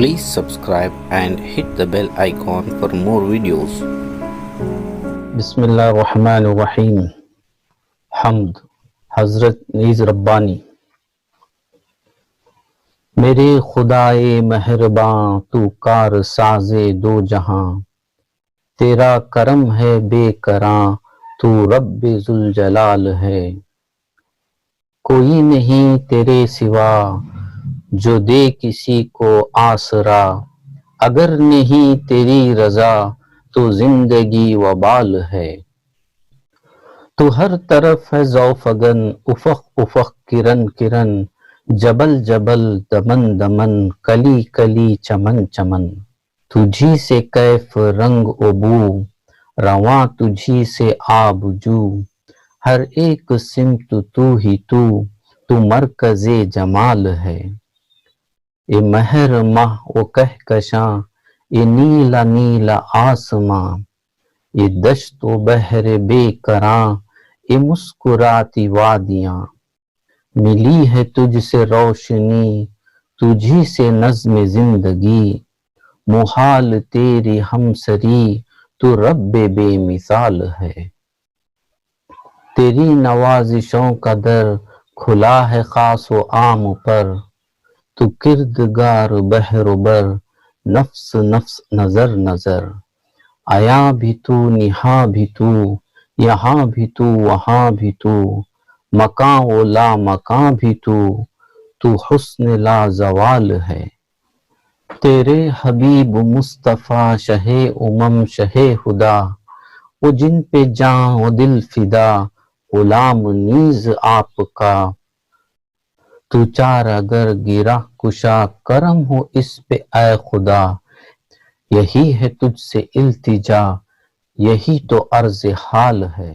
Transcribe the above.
Please subscribe and hit the bell icon for more videos. بسم اللہ الرحمن الرحیم۔ حمد حضرت نیز ربانی۔ میرے خدائے مہرباں تو کار ساز دو جہاں، تیرا کرم ہے بے کراں تو رب ذوالجلال ہے۔ کوئی نہیں تیرے سوا جو دے کسی کو آسرا، اگر نہیں تیری رضا تو زندگی وبال ہے۔ تو ہر طرف ہے ذوفگن، افق افق کرن کرن، جبل جبل دمن دمن، کلی کلی چمن چمن۔ تجھی سے کیف رنگ و بو، رواں تجھی سے آب جو، ہر ایک سمت تو ہی تو مرکز جمال ہے۔ اے مہر ماہ و کہکشاں، اے نیلا نیلا آسماں، یہ دشت و بحر بے کراں، یہ مسکراتی وادیاں۔ ملی ہے تجھ سے روشنی، تجھی سے نظم زندگی، محال تیری ہمسری تو رب بے مثال ہے۔ تیری نوازشوں کا در کھلا ہے خاص و عام پر، تو کردگار بحر و بر، نفس نفس نظر نظر۔ عیاں بھی تو نہاں بھی تو، یہاں بھی تو وہاں بھی تو، مکاں و لا مکاں بھی تو حسن لا زوال ہے۔ تیرے حبیب مصطفیٰ شہ شہ خدا، وہ جن پہ جاں و دل فدا، غلام نیز آپ کا۔ تو چارہ گر گرہ کشا، کرم ہو اس پہ اے خدا، یہی ہے تجھ سے التجا، یہی تو عرض حال ہے۔